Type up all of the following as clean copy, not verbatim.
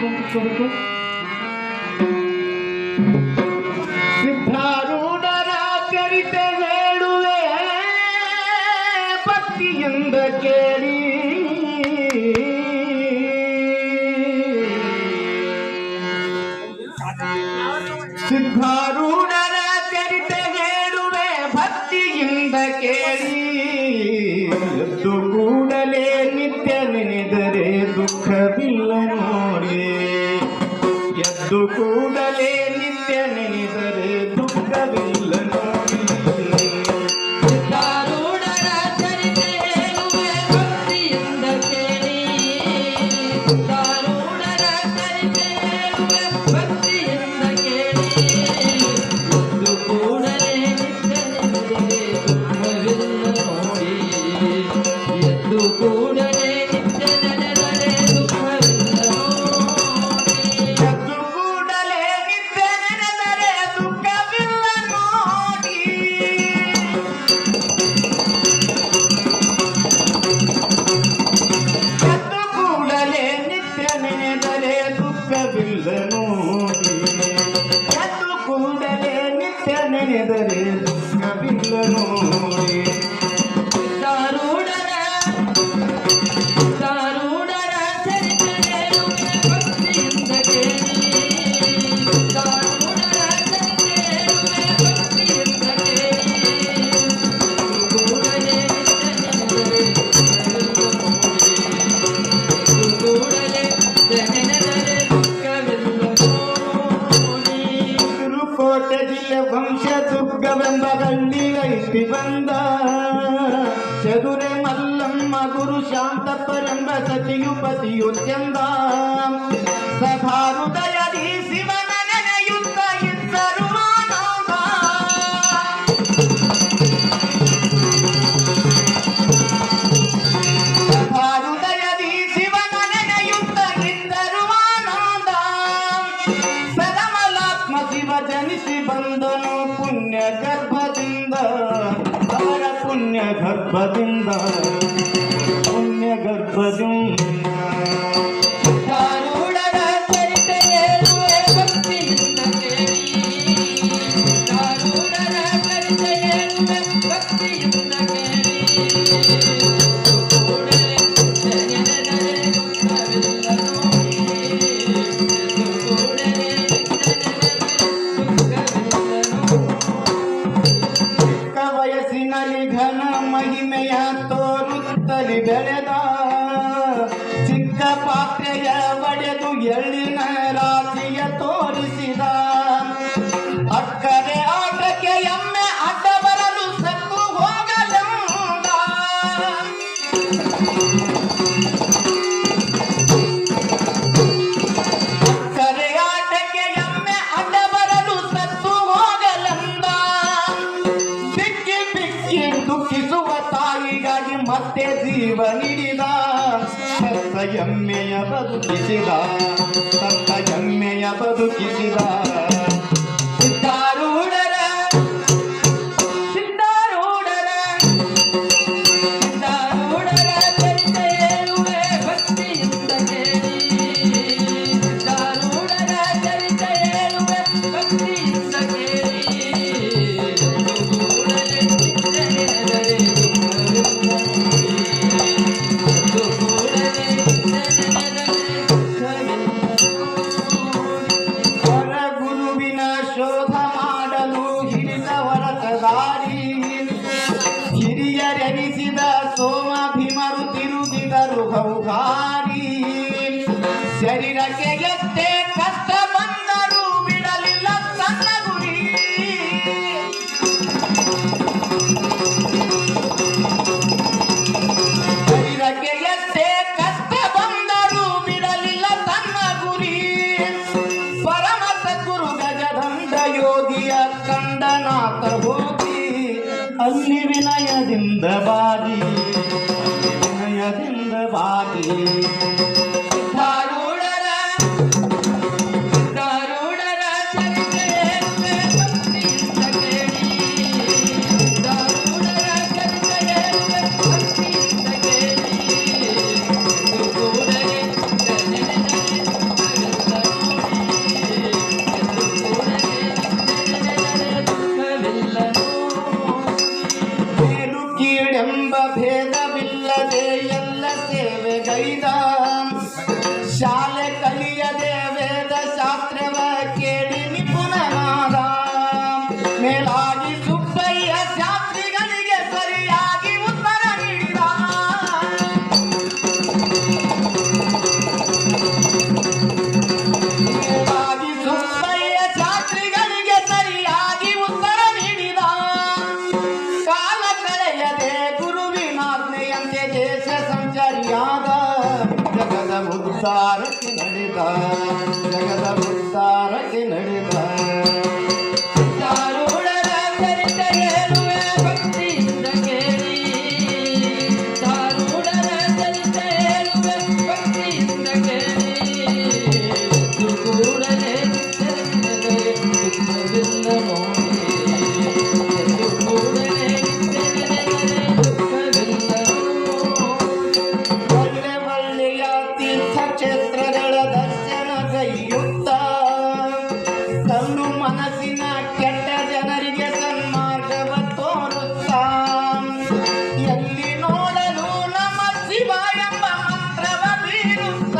ಬಂತು ಸಿದ್ಧಾರೂಢರ ಚರಿತೆ ಹೇಳುವೆ ಭಕ್ತಿಯಿಂದ ಕೇಳಿ ಸಿದ್ಧಾರೂಢರ ಚರಿತೆ ಹೇಳುವೆ ಭಕ್ತಿಯಿಂದ ಕೇಳಿ ಎದ್ದು ಕೂಡಲೇ ನಿತ್ಯ ನೆನೆದರೆ ದುಃಖವಿಲ್ಲ ನೋಡಿ ಎದ್ದು ಕೂಡಲೇ ನಿತ್ಯ ನೆನೆದರೆ ದುಃಖವಿಲ್ಲ ನೋಡಿ ಸಿದ್ಧಾರೂಢರ ಚರಿತೆ ಹೇಳುವೆ ಭಕ್ತಿಯಿಂದ ಕೇಳಿ ಸಿದ್ಧಾರೂಢರ ಚರಿತೆ ಹೇಳುವೆ ಭಕ್ತಿಯಿಂದ ಕೇಳಿ ಎದ್ದು ಕೂಡಲೇ ನಿತ್ಯ ನೆನೆದರೆ ದುಃಖವಿಲ್ಲ ನೋಡಿ ಎದ್ದು ಕೂಡಲೇ ನಿತ್ಯ ನೆನೆದರೆ ದುಃಖವಿಲ್ಲ ಎದ್ದು ಕೂಡಲೇ ನಿತ್ಯ ನೆನೆದರೆ ದುಃಖವಿಲ್ಲ ನೋಡಿ ಎದ್ದು ಕೂಡಲೇ ನಿತ್ಯ ನೆನೆದರೆ ದುಃಖವಿಲ್ಲ ನೋಡಿ ಎದ್ದು ಕೂಡಲೇ ನಿತ್ಯ ನೆನೆದರೆ ದುಃಖವಿಲ್ಲ ನೋಡಿ ಸಿದ್ಧಾರೂಢರ ಚರಿತೆ ಹೇಳುವೆ ಭಕ್ತಿಯಿಂದ ಕೇಳಿ ಸಿದ್ಧಾರೂಢರ ಚರಿತೆ ಹೇಳುವೆ ಭಕ್ತಿಯಿಂದ ಕೇಳಿ ಕೂಡಲೇ ಕೂಡಲೇ ನೆನೆದರೆ ದುಃಖವಿಲ್ಲ ನೋಡಿ ತಿರುಕೋಟೆ ಜಿಲ್ಲೆ ವಂಶ ದುರ್ಗವೆಂಬ ಗಳ್ಳಿ ಐತಿ ಬಂದ ಚದುರೆ ಮಲ್ಲಮ್ಮ ಗುರು ಶಾಂತಪ್ಪರೆಂಬ ಸತಿಯು ಪತಿಯು ಚಂದ ಸದಾ ಹೃದಯದಿ ಶಿವನ ನೆನೆಯುತ್ತ ಇದ್ದರು ಆನಂದ ಸದಾ ಹೃದಯದಿ ಶಿವನ ನೆನೆಯುತ್ತ ಇದ್ದರು ಆನಂದ ಸದಮಲಾತ್ಮ ಶಿವ ಜನಿಸಿ ಬಂದನು ಪುಣ್ಯ ಗರ್ಭದಿಂದ ಅವರ ಪುಣ್ಯ ಗರ್ಭದಿಂದ ಸಿದ್ಧಾರೂಢರ ಚರಿತೆ ಹೇಳುವೆ ಭಕ್ತಿಯಿಂದ ಕೇಳಿ ಸಿದ್ಧಾರೂಢರ ಚರಿತೆ ಹೇಳುವೆ ಭಕ್ತಿಯಿಂದ ಕೇಳಿ ಕೂಡಲೇ ನೆನೆದರೆ ದುಃಖವಿಲ್ಲ ನೋಡಿ ಕೂಡಲೇ ನೆನೆದರೆ ದುಃಖವಿಲ್ಲ ನೋಡಿ ಚಿಕ್ಕ ವಯಸ್ಸಿನಲ್ಲಿ ಘನ ಮಹಿಮೆಯ ತೋರುತ್ತಲಿ ಬೆಳೆದ ಚಿಕ್ಕ ಪಾತ್ರೆಯ ಒಡೆದು ಎಳ್ಳಿನ ರಾಶಿಯ ತೋರಿಸಿದ ಅಕ್ಕರೆ ಆಟಕ್ಕೆ ಎಮ್ಮೆ ಅಡ್ಡ ಬರಲು ಸತ್ತು ಹೋಗಲೆಂದ ಅಕ್ಕರೆ ಆಟಕ್ಕೆ ಎಮ್ಮೆ ಅಡ್ಡ ಬರಲು ಸತ್ತು ಹೋಗಲೆಂದ ಬಿಕ್ಕಿ ಬಿಕ್ಕಿ ದುಃಖಿಸುವ ತಾಯಿಗಾಗಿ ಮತ್ತೆ ಜೀವ ನೀಡಿದ ಸತ್ತ ಎಮ್ಮೆಯ ಬದುಕಿಸಿದ ಸಿದ್ಧಾರೂಢರ ಚರಿತೆ ಹೇಳುವೆ ಭಕ್ತಿಯಿಂದ ಕೇಳಿ ಸಿದ್ಧಾರೂಢರ ಚರಿತೆ ಹೇಳುವೆ ಭಕ್ತಿಯಿಂದ ಕೇಳಿ ಕೂಡಲೇ ನಿತ್ಯ ನೆನೆದರೆ ದುಃಖವಿಲ್ಲ ನೋಡಿ ಕೂಡಲೇ ನಿತ್ಯ ನೆನೆದರೆ ದುಃಖವಿಲ್ಲ ಹೊರ ಗುರುವಿನ ಶೋಧ ಮಾಡಲು ಹಿಡಿದವರ ದಾರಿ ಹಿರಿಯರೆನಿಸಿದ ಸೋಮ ಭೀಮರು ತಿರುಗಿದರು ಹೌಹಾರಿ ಶರೀರಕ್ಕೆ ಎಷ್ಟೇ ಕಷ್ಟ ಬಂದರೂ ಬಿಡಲಿಲ್ಲ ತನ್ನ ಗುರಿ ಶರೀರಕ್ಕೆ ಎಷ್ಟೇ ಕಷ್ಟ ಬಂದರೂ ಬಿಡಲಿಲ್ಲ ತನ್ನ ಗುರಿ ಪರಮ ಸದ್ಗುರು ಗಜದಂಡ ಯೋಗಿಯ ಕಂಡನಾಥ ಹೋಗಿ ಅಲ್ಲಿ ವಿನಯದಿಂದ ಬಾಗಿ ಸಿದ್ಧಾರೂಢರ ಚರಿತೆ ಹೇಳುವೆ ಭಕ್ತಿಯಿಂದ ಕೇಳಿ ಸಿದ್ಧಾರೂಢರ ಚರಿತೆ ಹೇಳುವೆ ಭಕ್ತಿಯಿಂದ ಕೇಳಿ ಕೂಡಲೇ ನೆನೆದರೆ ಶಾಲೆ ಕಲಿಯದೆ ವೇದ ಶಾಸ್ತ್ರವ ಕೇಳಿ ನಿಪುಣನಾದ ಮೇಲಾಗಿ ಸುಬ್ಬಯ್ಯ ಶಾಸ್ತ್ರಿಗಳಿಗೆ ಸರಿಯಾಗಿ ಉತ್ತರ ನೀಡಿದ ಮೇಲಾಗಿ ಸುಬ್ಬಯ್ಯ ಶಾಸ್ತ್ರಿಗಳಿಗೆ ಸರಿಯಾಗಿ ಉತ್ತರ ನೀಡಿದ ಕಾಲ ಕಳೆಯದೆ ಗುರುವಿನಾಜ್ಞೆಯಂತೆ ದೇಶ ಸಂಚಾರಿಯಾದ ಜಗದ ಉದ್ಧಾರಕ್ಕೆ ನಡೆದ ಜಗದ ಉದ್ಧಾರಕ್ಕೆ ನಡೆದ ದಾರುಣರ ಚರಿತ ಹೇಳುವೆ ಭಕ್ತಿಯಿಂದ ಕೇಳಿ ದಾರುಣರ ಚರಿತ ಹೇಳುವೆ ಭಕ್ತಿಯಿಂದ ಕೇಳಿ ಎದ್ದು ಕೂಡಲೇ ನಿತ್ಯನೆನೆದರೆ ದುಃಖವಿಲ್ಲ ನೋಡಿ ಎದ್ದು ಕೂಡಲೇ ನಿತ್ಯನೆನೆದರೆ ದುಃಖವಿಲ್ಲ ನೋಡಿ ಒಳ್ಳೆ ಒಳ್ಳೆಯ ತೀರ್ಥಕ್ಷೇತ್ರಗಳ ದರ್ಶನ ಕೈಯುತ್ತ ಕಲ್ಲು ಮನಸ್ಸಿನ ಕೆಟ್ಟ ಜನರಿಗೆ ಸನ್ಮಾರ್ಗವ ತೋರುತ್ತ ಎಲ್ಲಿ ನೋಡಲು ನಮ್ಮ ಶಿವ ಎಂಬ ಮಂತ್ರವ ಬೀರುತ್ತ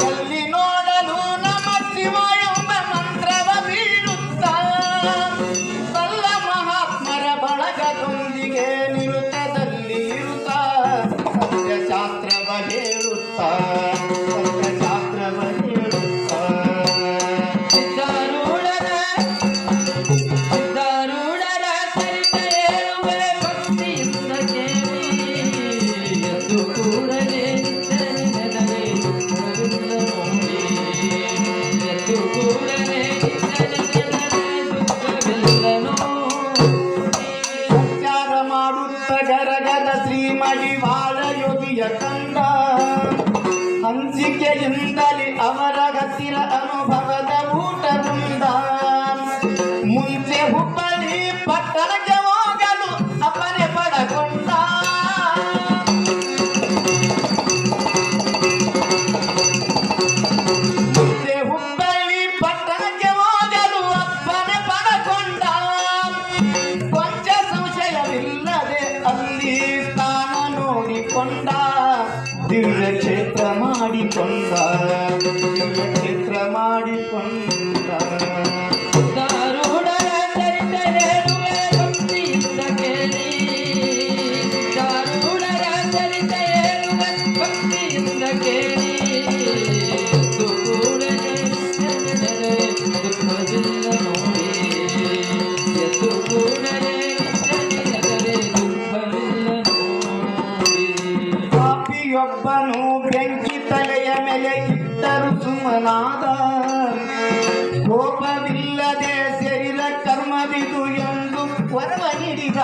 ಎಲ್ಲಿ ನೋಡಲು ನಮ್ಮ ಶಿವ ಎಂಬ ಮಂತ್ರವ ಬೀರುತ್ತ ಬಲ್ಲ ಮಹಾತ್ಮರ ಬಳಗದೊಂದಿಗೆ ನಿರುತದಲ್ಲಿ ಇರುತ್ತ ಸತ್ಯಶಾಸ್ತ್ರವ ಹೇಳುತ್ತ ಸತ್ಯಶಾಸ್ತ್ರವ ಹೇಳುತ್ತ ಸಿದ್ಧಾರೂಢರ ಚರಿತ ಹೇಳುವೆ ಭಕ್ತಿಯಿಂದ ಕೇಳಿ ಎದ್ದು ಕೂಡಲೇ ನಿತ್ಯನೆನೆದರೆ ದುಃಖವಿಲ್ಲ ನೋಡಿ ಎದ್ದು ಕೂಡಲೇ ನಿತ್ಯನೆನೆದರೆ ದುಃಖವಿಲ್ಲ ನೋಡಿ ಸಂಚಾರ ಮಾಡುತ್ತ ಗರಗದ ಶ್ರೀಮಡಿವಾಳ ಯೋಗಿಯ ಕಂಡ ಹಂಚಿಕೆಯಿಂದಲೇ ಅವರ ಹತ್ತಿರ ಅನುಭವದ ಊಟ ಉಂಡ ಮುಂಚೆ ಹುಬ್ಬಳ್ಳಿ ಪಟ್ಟಣಕ್ಕೆ ಹೋಗಲು ಅಪ್ಪನೆ ಪಡಕೊಂಡ ಮುಂಚೆ ಹುಬ್ಬಳ್ಳಿ ಪಟ್ಟಣಕ್ಕೆ ಹೋಗಲು ಅಪ್ಪನೆ ಪಡಕೊಂಡ ಕೊಂಚ ಸಂಶಯವಿಲ್ಲದೆ ಅಲ್ಲಿ ಸ್ಥಾನ ನೋಡಿಕೊಂಡ ದಿವ್ಯ ಕ್ಷೇತ್ರ ಮಾಡಿಕೊಂಡ ದಿವ್ಯ ಕ್ಷೇತ್ರ ಮಾಡಿಕೊಂಡ ದಾರುಣರ ಚರಿತ ಹೇಳುವೆ ಭಕ್ತಿಯಿಂದ ಕೇಳಿ ದಾರುಣರ ಚರಿತ ಹೇಳುವೆ ಭಕ್ತಿಯಿಂದ ಕೇಳಿ ಎದ್ದು ಕೂಡಲೇ ನಿತ್ಯನೆನೆದರೆ ದುಃಖವಿಲ್ಲ ನೋಡಿ ಎದ್ದು ಕೂಡಲೇ ನಿತ್ಯನೆನೆದರೆ ದುಃಖವಿಲ್ಲ ನೋಡಿ ಪಾಪಿಯೊಬ್ಬನು ಬೆಂಕಿ ತಲೆಯ ಮೇಲೆ ಇಟ್ಟರು ಸುಮನಾದ ಕೋಪವಿಲ್ಲದೆ ಶರೀರ ಕರ್ಮವಿದು ಎಂದು ವರವ ನೀಡಿದ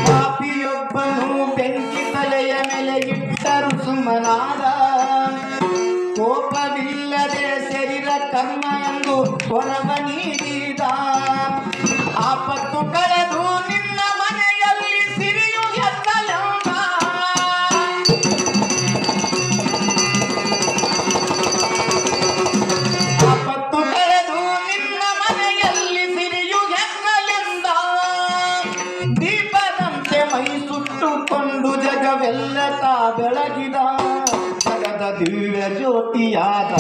ಪಾಪಿಯೊಬ್ಬನು ಬೆಂಕಿ ತಲೆಯ ಮೇಲೆ ಇಟ್ಟರು ಸುಮನಾದ ಕೋಪವಿಲ್ಲದೆ ಶರೀರ ಕರ್ಮ ಎಂದು ವರವ ನೀಡಿದ ಆಪತ್ತು ಕಳೆದು ನಿನ್ನ ಮನೆಯಲ್ಲಿ ಸಿರಿಯು ಎತ್ತಲೆಂಬ ಆಪತ್ತು ಕಳೆದು ನಿನ್ನ ಮನೆಯಲ್ಲಿ ಸಿರಿಯು ಎತ್ತಲೆಂದ ದೀಪದಂತೆ ಮೈ ಸುಟ್ಟುಕೊಂಡು ಜಗವೆಲ್ಲ ತಾ ಬೆಳಗಿದ ಜಗದ ದಿವ್ಯ ಜ್ಯೋತಿಯಾದ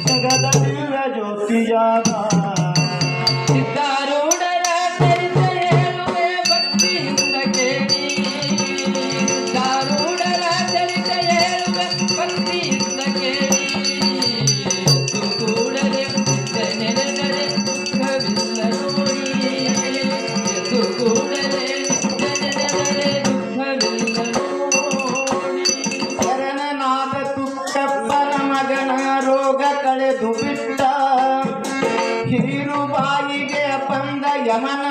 ಜಗದ ದಿವ್ಯ ಜ್ಯೋತಿಯಾದ ಸಿದ್ಧಾರೂಢರ ಚರಿತ ಹೇಳುವೆ ಭಕ್ತಿಯಿಂದ ಕೇಳಿ ಸಿದ್ಧಾರೂಢರ ಚರಿತ ಹೇಳುವೆ ಭಕ್ತಿಯಿಂದ ಕೇಳಿ ಎದ್ದು ಕೂಡಲೇ ನಿತ್ಯನೆನೆದರೆ ದುಃಖವಿಲ್ಲ ನೋಡಿ ಎದ್ದು ಕೂಡಲೇ ನಿತ್ಯನೆನೆದರೆ ದುಃಖವಿಲ್ಲ ನೋಡಿ ಶರಣನಾದ ತುಕ್ಕಪ್ಪನ ಮಗನ ರೋಗ ಕಳೆದು ಬಿಟ್ಟ ಹೀರುಬಾಯಿಗೆ ಬಂದ ಯಮನ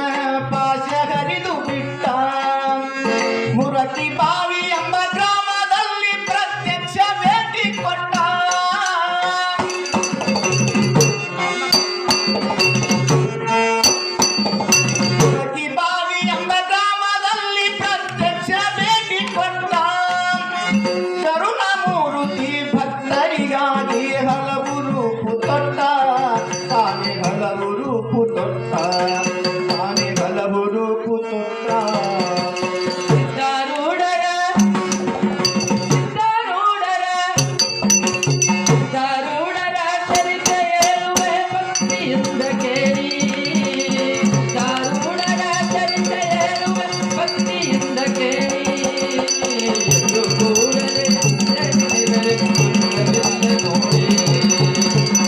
ಪಾಶ ಹರಿದು ಬಿಟ್ಟ ಮುರತಿ ಬಾವಿ ಎಂಬ ಗ್ರಾಮದಲ್ಲಿ ಪ್ರತ್ಯಕ್ಷ ಭೇಟಿ ಕೊಟ್ಟ ಮುರತಿ ಬಾವಿ ಎಂಬ ಗ್ರಾಮದಲ್ಲಿ ಪ್ರತ್ಯಕ್ಷ ಭೇಟಿ ಕೊಟ್ಟ ಕರುಣಮೂರ್ತಿ ಭಕ್ತರಿಗಾಗಿ ಹಲವು ರೂಪು ತೊಟ್ಟ ತಾನೇ ಹಲವು ಭಕ್ತಿಯಿಂದ ಕೇಳಿ ದಾರುಣರ ಚರಿತ ಹೇಳುವೆ ಭಕ್ತಿಯಿಂದ ಕೇಳಿ ಎಂದು ಕೂಡಲೇ ನೆನೆದರೆ ದುಃಖವಿಲ್ಲ ನೋಡಿ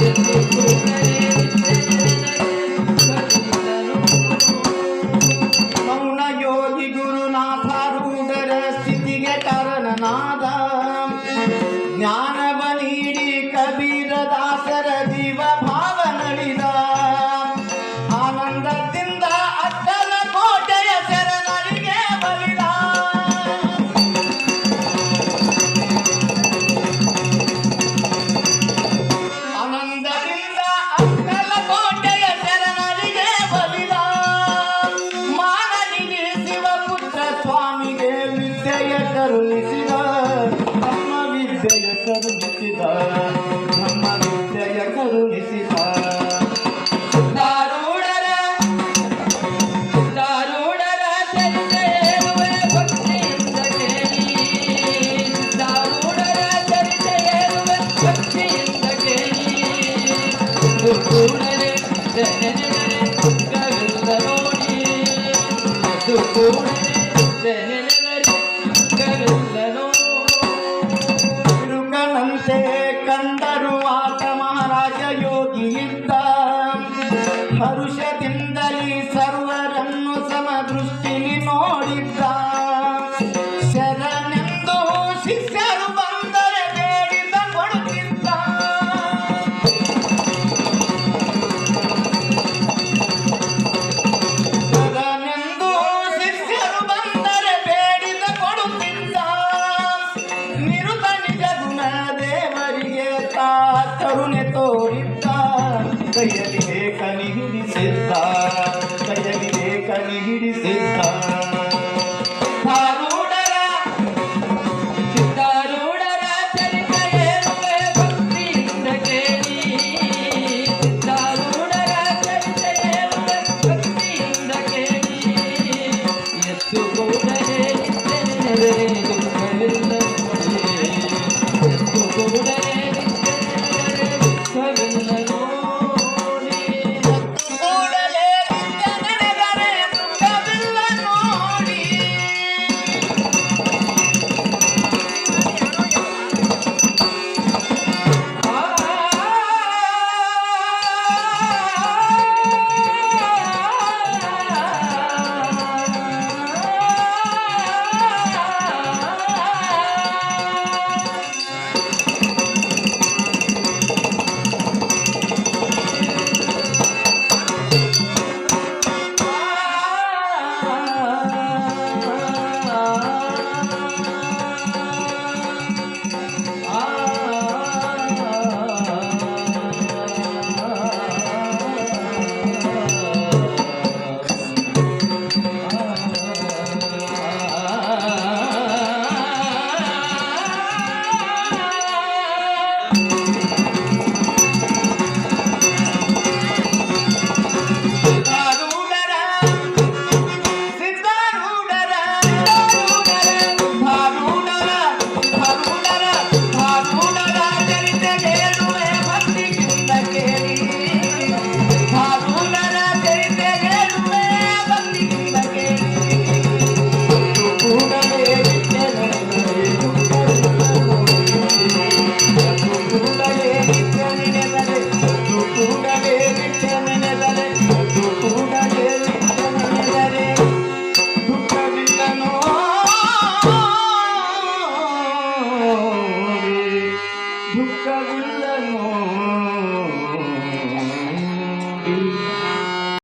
ಎಂದು ಕೂಡಲೇ ನೆನೆದರೆ ದುಃಖವಿಲ್ಲ ನೋಡಿ. ಮೌನ ಯೋಗಿ ಗುರುನಾಥಾರೂಢರ ಸ್ಥಿತಿಗೆ ಕಾರಣನಾದ ಜ್ಞಾನವ ನೀಡಿ ಕಬೀರ ದಾಸರ ಜೀವ ಭಾವ ನಳಿದ ಆನಂದದಿಂದ ಅಕ್ಕಲ ಕೋಟೆಯ ಶರಣರಿಗೆ ಬಲಿದ ಆನಂದದಿಂದ ಅಕ್ಕಲ ಕೋಟೆಯ ಶರಣರಿಗೆ ಬಲಿದ ಮಾನನಿಗೆ ಶಿವಪುತ್ರ ಸ್ವಾಮಿಗೆ ವಿದ್ಯೆಯ ಕರುಣಿಸಿದ ನಮ್ಮ ವಿದ್ಯೆಯ ಕರುಣಿಸಿದ ನಮ್ಮ ವಿದ್ಯೆಯ ಕರುಣಿಸಿದ ದಾರುಣರ ಚರಿತ ಹೇಳುವೆ ಭಕ್ತಿಯಿಂದ ಕೇಳಿ ದಾರುಣರ ಚರಿತ ಹೇಳುವೆ ಭಕ್ತಿಯಿಂದ ಕೇಳಿ ಎಂದು ಕೂಡಲೇ ನೆನೆದರೆ ದುಃಖವಿಲ್ಲ ನೋಡಿ ಎಂದು ಕೂಡಲೇ ನೆನೆದರೆ ದುಃಖವಿಲ್ಲ ನೋಡಿ. ತಿರುಗನಂತೆ ಕಂಡರು ಆತ ಮಹಾರಾಜ ಯೋಗಿ ಇದ್ದ ಹರುಷದಿಂದಲೇ ಸರ್ವರನ್ನು ಸಮದೃಷ್ಟಿಲಿ ನೋಡಿದ್ದ ಶರಣೆಂದು ಶಿಷ್ಯರು ಬಂದರೆ ಬೇಡಿದ ಕೊಡುತ್ತಿದ್ದ ಶರಣೆಂದು ಶಿಷ್ಯರು ಬಂದರೆ ಬೇಡಿದ ಕೊಡುತ್ತಿದ್ದ ನಿರುತ ನಿಜ ಗುಣ ದೇವರಿಗೆ ತಾ ಕರುಣೆ ತೋರಿದ್ದ ಕೈಯಲ್ಲಿ ಕನಿ ಹಿಡಿಸಿದ್ದ ಕೈಯಲ್ಲಿ ಕನಿ ಹಿಡಿಸಿದ್ದ